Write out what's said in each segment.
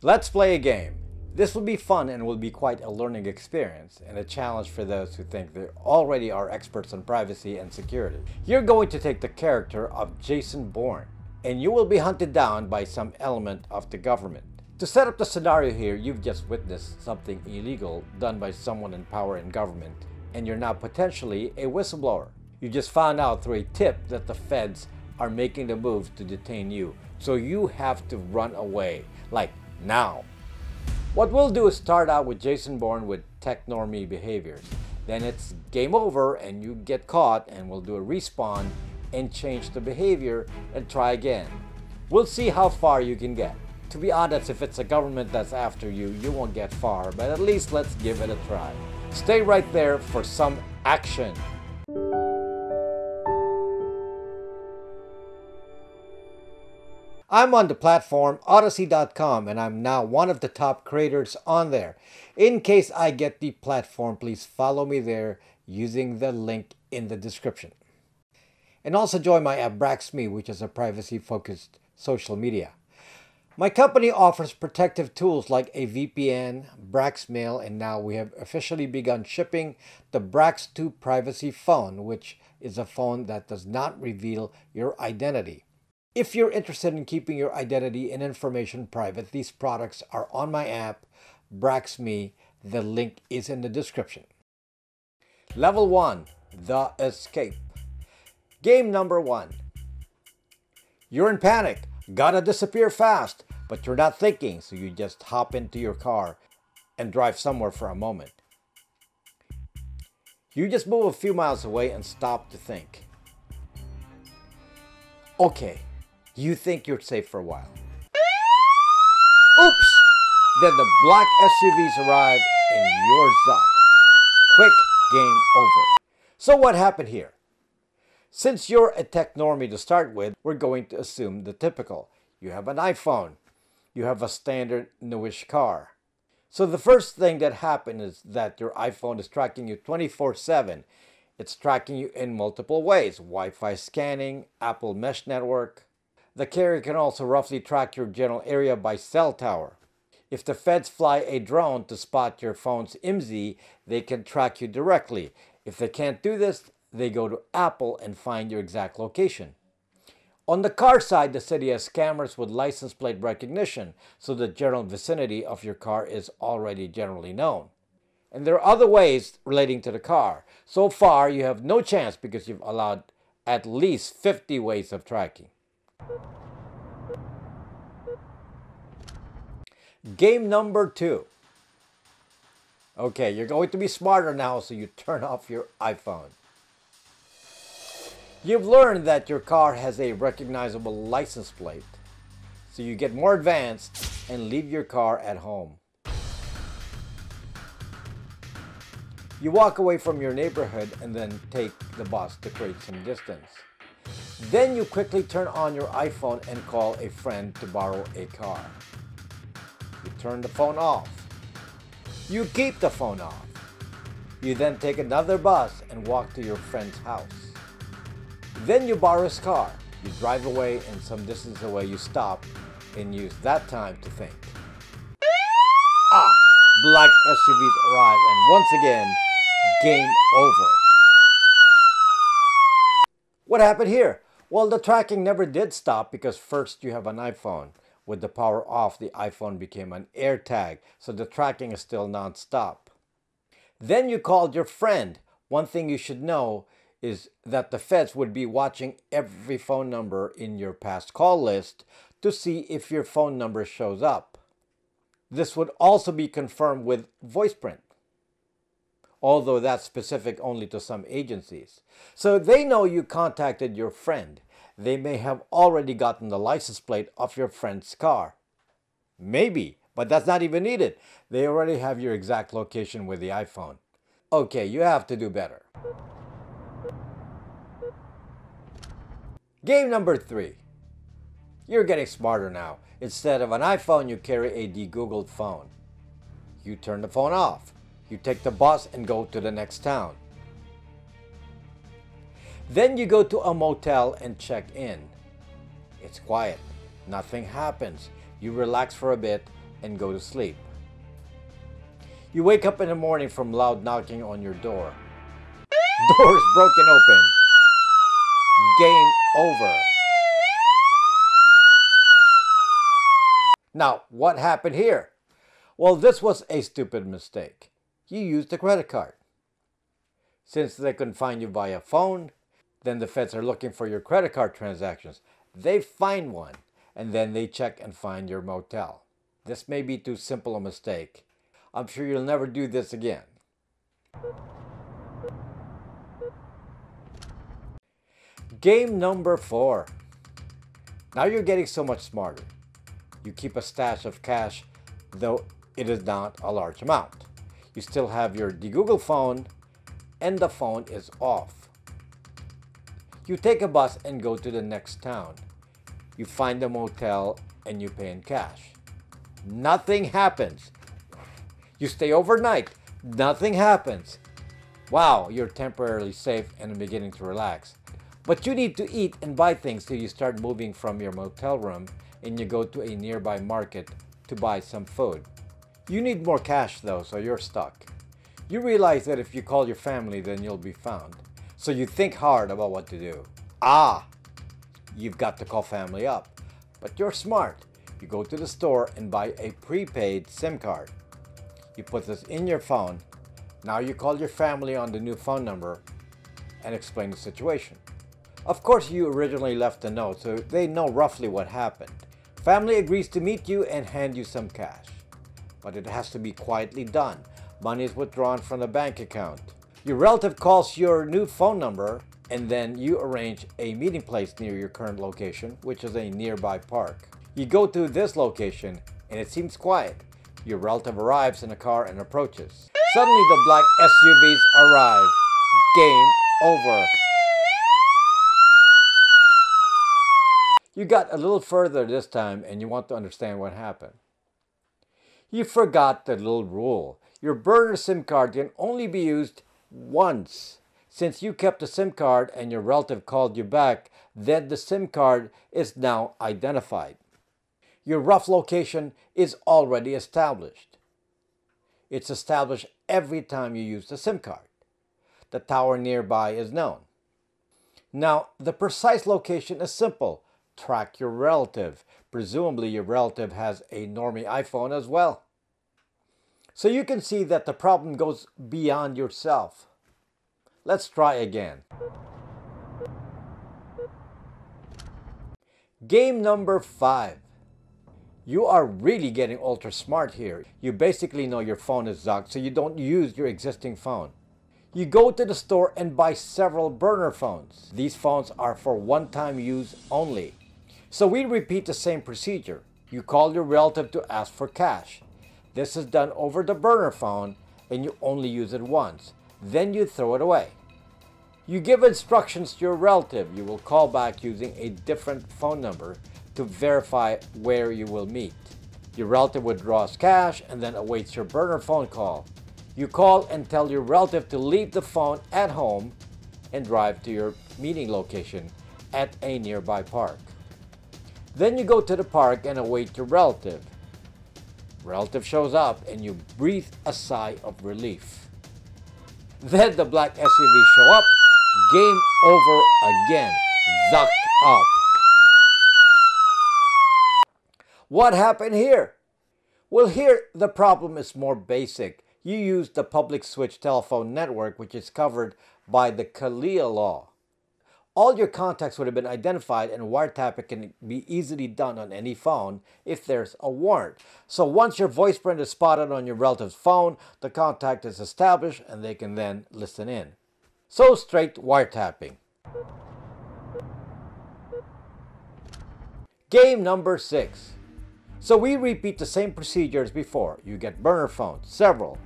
Let's play a game. This will be fun and will be quite a learning experience and a challenge for those who think they already are experts on privacy and security. You're going to take the character of Jason Bourne, and you will be hunted down by some element of the government. To set up the scenario here, you've just witnessed something illegal done by someone in power in government, and you're now potentially a whistleblower. You just found out through a tip that the feds are making the move to detain you, so you have to run away, like now. What we'll do is start out with Jason Bourne with tech normie behaviors. Then it's game over and you get caught, and we'll do a respawn and change the behavior and try again. We'll see how far you can get. To be honest, if it's a government that's after you, you won't get far, but at least let's give it a try. Stay right there for some action. I'm on the platform Odyssey.com, and I'm now one of the top creators on there. In case I get the platform, please follow me there using the link in the description. And also join my app BraxMe, which is a privacy-focused social media. My company offers protective tools like a VPN, BraxMail, and now we have officially begun shipping the Brax 2 Privacy Phone, which is a phone that does not reveal your identity. If you're interested in keeping your identity and information private, these products are on my app, BraxMe. The link is in the description. Level 1, The Escape. Game number 1. You're in panic, gotta disappear fast, but you're not thinking, so you just hop into your car and drive somewhere for a moment. You just move a few miles away and stop to think. Okay. You think you're safe for a while. Oops! Then the black SUVs arrive and you're zapped. Quick, game over. So what happened here? Since you're a tech normie to start with, we're going to assume the typical. You have an iPhone. You have a standard newish car. So the first thing that happened is that your iPhone is tracking you 24/7. It's tracking you in multiple ways. Wi-Fi scanning, Apple Mesh Network. The carrier can also roughly track your general area by cell tower. If the feds fly a drone to spot your phone's IMSI, they can track you directly. If they can't do this, they go to Apple and find your exact location. On the car side, the city has cameras with license plate recognition, so the general vicinity of your car is already generally known. And there are other ways relating to the car. So far, you have no chance because you've allowed at least 50 ways of tracking. Game number 2. Okay, you're going to be smarter now, so you turn off your iPhone. You've learned that your car has a recognizable license plate, so you get more advanced and leave your car at home. You walk away from your neighborhood and then take the bus to create some distance. Then you quickly turn on your iPhone and call a friend to borrow a car. You turn the phone off. You keep the phone off. You then take another bus and walk to your friend's house. Then you borrow his car. You drive away, and some distance away you stop and use that time to think. Black SUVs arrive, and once again, game over. What happened here? Well, the tracking never did stop because first you have an iPhone. With the power off, the iPhone became an AirTag, so the tracking is still non-stop. Then you called your friend. One thing you should know is that the feds would be watching every phone number in your past call list to see if your phone number shows up. This would also be confirmed with VoicePrint, although that's specific only to some agencies. So they know you contacted your friend. They may have already gotten the license plate of your friend's car. Maybe, but that's not even needed. They already have your exact location with the iPhone. Okay, you have to do better. Game number 3. You're getting smarter now. Instead of an iPhone, you carry a de-Googled phone. You turn the phone off. You take the bus and go to the next town. Then you go to a motel and check in. It's quiet. Nothing happens. You relax for a bit and go to sleep. You wake up in the morning from loud knocking on your door. Doors broken open. Game over. Now, what happened here? Well, this was a stupid mistake. You used a credit card. Since they couldn't find you via phone, then the feds are looking for your credit card transactions. They find one, and then they check and find your motel. This may be too simple a mistake. I'm sure you'll never do this again. Game number 4. Now you're getting so much smarter. You keep a stash of cash, though it is not a large amount. You still have your Google phone, and the phone is off. You take a bus and go to the next town. You find a motel and you pay in cash. Nothing happens. You stay overnight. Nothing happens. Wow, you're temporarily safe and beginning to relax. But you need to eat and buy things, so you start moving from your motel room and you go to a nearby market to buy some food. You need more cash though, so you're stuck. You realize that if you call your family, then you'll be found. So you think hard about what to do. You've got to call family up. But you're smart. You go to the store and buy a prepaid SIM card. You put this in your phone. Now you call your family on the new phone number and explain the situation. Of course, you originally left a note, so they know roughly what happened. Family agrees to meet you and hand you some cash. But it has to be quietly done. Money is withdrawn from the bank account. Your relative calls your new phone number, and then you arrange a meeting place near your current location, which is a nearby park. You go to this location, and it seems quiet. Your relative arrives in a car and approaches. Suddenly, the black SUVs arrive. Game over. You got a little further this time, and you want to understand what happened. You forgot the little rule. Your burner SIM card can only be used once. Since you kept the SIM card and your relative called you back, then the SIM card is now identified. Your rough location is already established. It's established every time you use the SIM card. The tower nearby is known. Now, the precise location is simple. Track your relative. Presumably your relative has a normie iPhone as well. So you can see that the problem goes beyond yourself. Let's try again. Game number 5. You are really getting ultra smart here. You basically know your phone is zucked, so you don't use your existing phone. You go to the store and buy several burner phones. These phones are for one-time use only. So we repeat the same procedure. You call your relative to ask for cash. This is done over the burner phone and you only use it once. Then you throw it away. You give instructions to your relative. You will call back using a different phone number to verify where you will meet. Your relative withdraws cash and then awaits your burner phone call. You call and tell your relative to leave the phone at home and drive to your meeting location at a nearby park. Then you go to the park and await your relative. Relative shows up and you breathe a sigh of relief. Then the black SUVs show up. Game over again. Zucked up. What happened here? Well, here the problem is more basic. You use the public switch telephone network, which is covered by the CALEA law. All your contacts would have been identified, and wiretapping can be easily done on any phone if there's a warrant. So once your voice print is spotted on your relative's phone, the contact is established and they can then listen in. So straight wiretapping. Game number 6. So we repeat the same procedure as before. You get burner phones, several,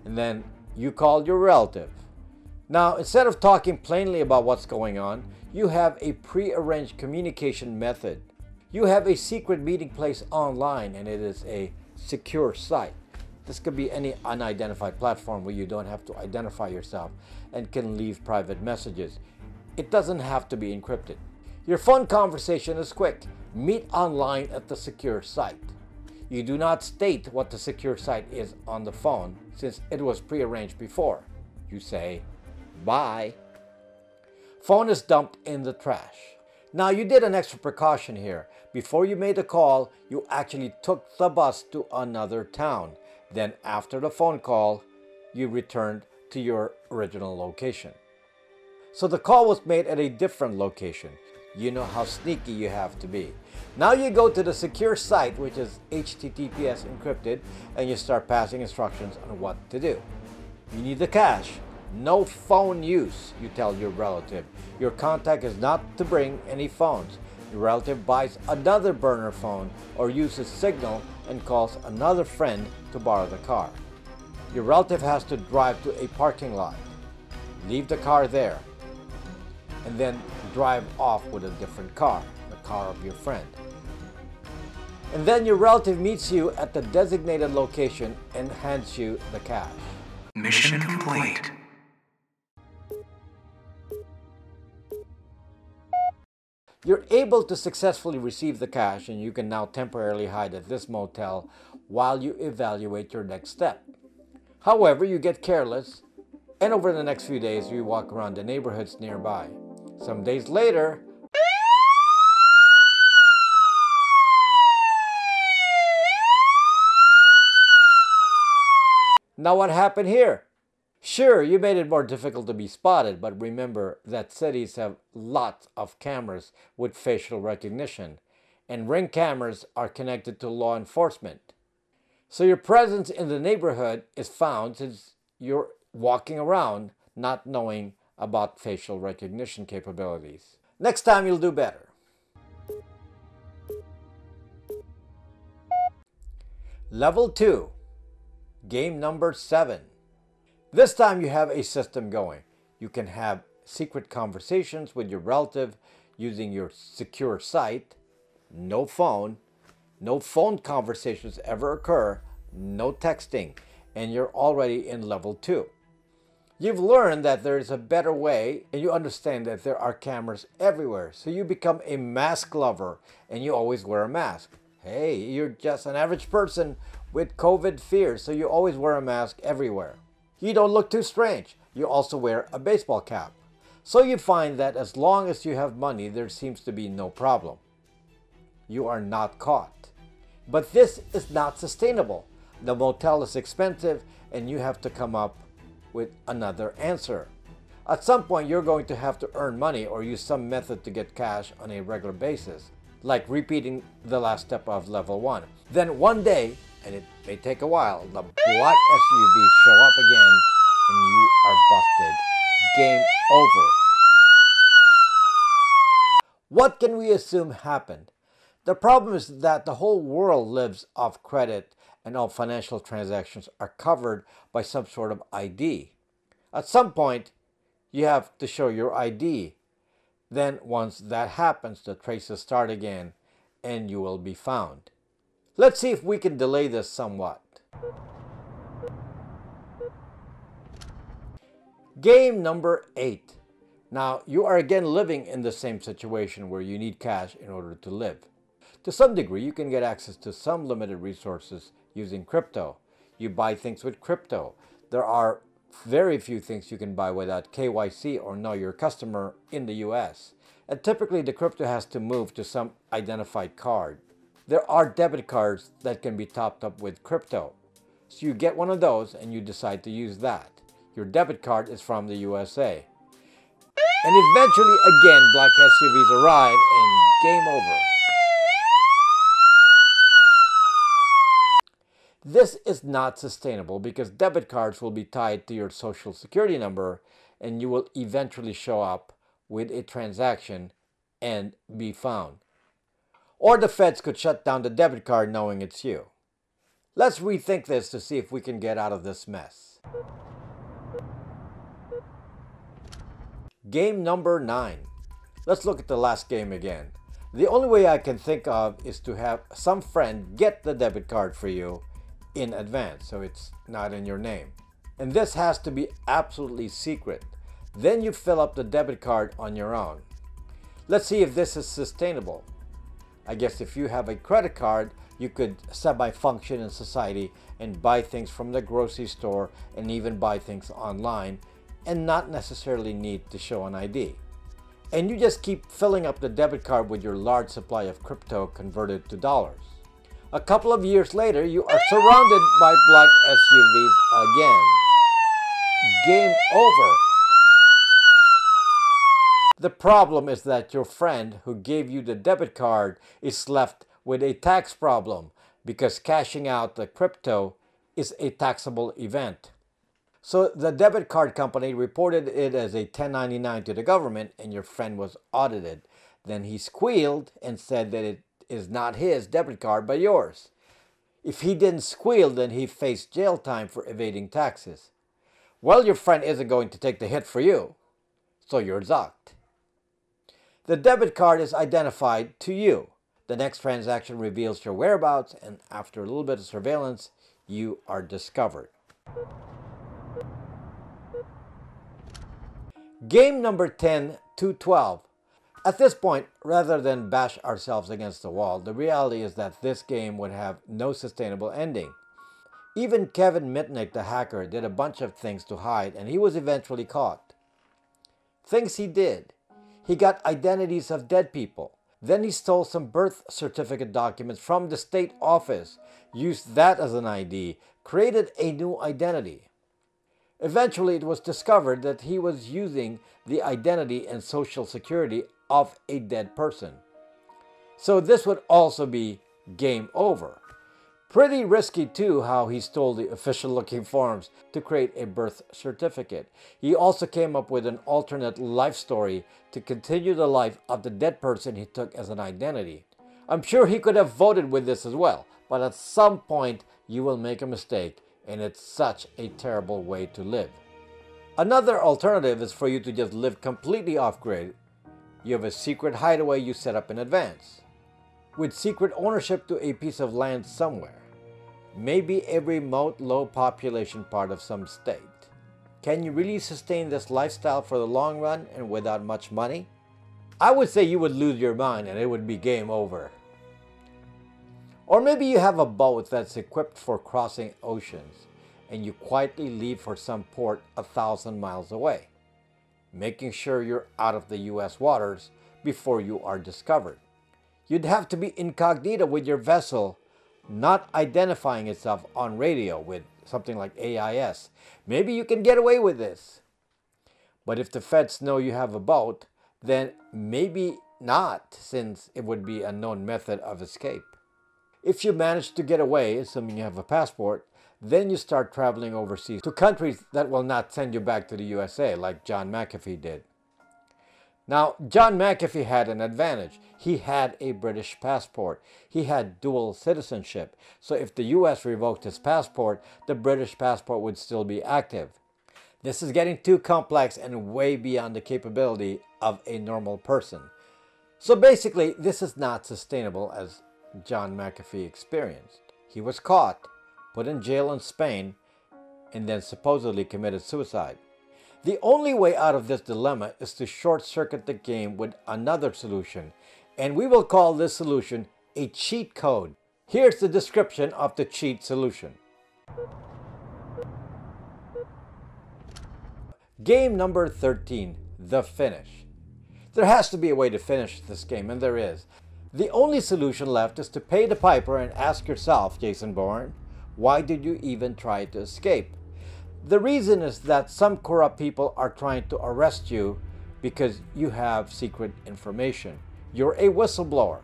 and then you call your relative. Now, instead of talking plainly about what's going on, you have a pre-arranged communication method. You have a secret meeting place online, and it is a secure site. This could be any unidentified platform where you don't have to identify yourself and can leave private messages. It doesn't have to be encrypted. Your phone conversation is quick. Meet online at the secure site. You do not state what the secure site is on the phone since it was prearranged before. You say, "Bye." Phone is dumped in the trash. Now you did an extra precaution here. Before you made the call, you actually took the bus to another town. Then after the phone call, you returned to your original location. So the call was made at a different location. You know how sneaky you have to be. Now you go to the secure site, which is HTTPS encrypted, and you start passing instructions on what to do. You need the cash. No phone use, you tell your relative. Your contact is not to bring any phones. Your relative buys another burner phone or uses Signal and calls another friend to borrow the car. Your relative has to drive to a parking lot, leave the car there, and then drive off with a different car, the car of your friend. And then your relative meets you at the designated location and hands you the cash. Mission complete. You're able to successfully receive the cash, and you can now temporarily hide at this motel while you evaluate your next step. However, you get careless, and over the next few days you walk around the neighborhoods nearby. Some days later, now what happened here? Sure, you made it more difficult to be spotted, but remember that cities have lots of cameras with facial recognition, and Ring cameras are connected to law enforcement. So your presence in the neighborhood is found since you're walking around not knowing about facial recognition capabilities. Next time you'll do better. Level 2. Game number 7. This time you have a system going. You can have secret conversations with your relative using your secure site. No phone conversations ever occur, no texting, and you're already in level 2. You've learned that there is a better way, and you understand that there are cameras everywhere, so you become a mask lover and you always wear a mask. Hey, you're just an average person with COVID fears, so you always wear a mask everywhere. You don't look too strange. You also wear a baseball cap. So you find that as long as you have money, there seems to be no problem. You are not caught. But this is not sustainable. The motel is expensive and you have to come up with another answer. At some point, you're going to have to earn money or use some method to get cash on a regular basis, like repeating the last step of level 1. Then one day, and it may take a while, the black SUVs show up again and you are busted. Game over. What can we assume happened? The problem is that the whole world lives off credit and all financial transactions are covered by some sort of ID. At some point, you have to show your ID. Then once that happens, the traces start again and you will be found. Let's see if we can delay this somewhat. Game number 8. Now, you are again living in the same situation where you need cash in order to live. To some degree, you can get access to some limited resources using crypto. You buy things with crypto. There are very few things you can buy without KYC or Know Your Customer in the US. And typically, the crypto has to move to some identified card. There are debit cards that can be topped up with crypto. So you get one of those and you decide to use that. Your debit card is from the USA. And eventually again, black SUVs arrive and game over. This is not sustainable because debit cards will be tied to your social security number and you will eventually show up with a transaction and be found. Or the feds could shut down the debit card knowing it's you. Let's rethink this to see if we can get out of this mess. Game number 9. Let's look at the last game again. The only way I can think of is to have some friend get the debit card for you in advance, so it's not in your name. And this has to be absolutely secret. Then you fill up the debit card on your own. Let's see if this is sustainable. I guess if you have a credit card, you could semi-function in society and buy things from the grocery store and even buy things online and not necessarily need to show an ID. And you just keep filling up the debit card with your large supply of crypto converted to dollars. A couple of years later, you are surrounded by black SUVs again. Game over. The problem is that your friend who gave you the debit card is left with a tax problem because cashing out the crypto is a taxable event. So the debit card company reported it as a 1099 to the government and your friend was audited. Then he squealed and said that it is not his debit card but yours. If he didn't squeal, then he faced jail time for evading taxes. Well, your friend isn't going to take the hit for you, so you're zucked. The debit card is identified to you. The next transaction reveals your whereabouts, and after a little bit of surveillance, you are discovered. Game number 10 to 12. At this point, rather than bash ourselves against the wall, the reality is that this game would have no sustainable ending. Even Kevin Mitnick, the hacker, did a bunch of things to hide, and he was eventually caught. Things he did. He got identities of dead people. Then he stole some birth certificate documents from the state office, used that as an ID, created a new identity. Eventually, it was discovered that he was using the identity and social security of a dead person. So this would also be game over. Pretty risky too how he stole the official looking forms to create a birth certificate. He also came up with an alternate life story to continue the life of the dead person he took as an identity. I'm sure he could have voted with this as well, but at some point you will make a mistake, and it's such a terrible way to live. Another alternative is for you to just live completely off-grid. You have a secret hideaway you set up in advance, with secret ownership to a piece of land somewhere. Maybe a remote, low-population part of some state. Can you really sustain this lifestyle for the long run and without much money? I would say you would lose your mind and it would be game over. Or maybe you have a boat that's equipped for crossing oceans and you quietly leave for some port 1,000 miles away, making sure you're out of the US waters before you are discovered. You'd have to be incognito with your vessel, not identifying itself on radio with something like AIS. Maybe you can get away with this. But if the feds know you have a boat, then maybe not, since it would be a known method of escape. If you manage to get away, assuming you have a passport, then you start traveling overseas to countries that will not send you back to the USA, like John McAfee did. Now, John McAfee had an advantage. He had a British passport. He had dual citizenship. So if the US revoked his passport, the British passport would still be active. This is getting too complex and way beyond the capability of a normal person. So basically, this is not sustainable as John McAfee experienced. He was caught, put in jail in Spain, and then supposedly committed suicide. The only way out of this dilemma is to short-circuit the game with another solution, and we will call this solution a cheat code. Here's the description of the cheat solution. Game number 13, the finish. There has to be a way to finish this game, and there is. The only solution left is to pay the piper and ask yourself, Jason Bourne, why did you even try to escape? The reason is that some corrupt people are trying to arrest you because you have secret information. You're a whistleblower,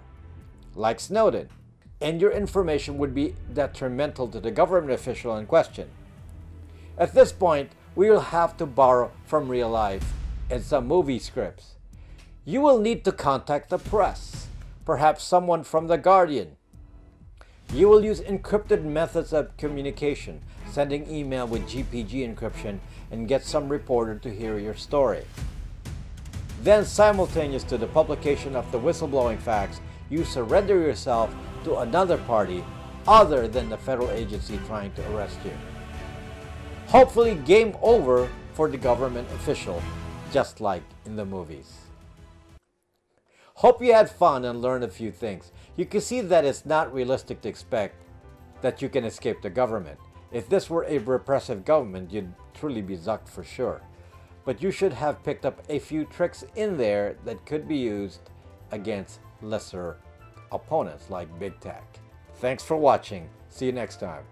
like Snowden, and your information would be detrimental to the government official in question. At this point, we will have to borrow from real life and some movie scripts. You will need to contact the press, perhaps someone from The Guardian. You will use encrypted methods of communication, sending email with GPG encryption, and get some reporter to hear your story. Then, simultaneous to the publication of the whistleblowing facts, you surrender yourself to another party other than the federal agency trying to arrest you. Hopefully, game over for the government official, just like in the movies. Hope you had fun and learned a few things. You can see that it's not realistic to expect that you can escape the government. If this were a repressive government, you'd truly be zucked for sure. But you should have picked up a few tricks in there that could be used against lesser opponents like Big Tech. Thanks for watching. See you next time.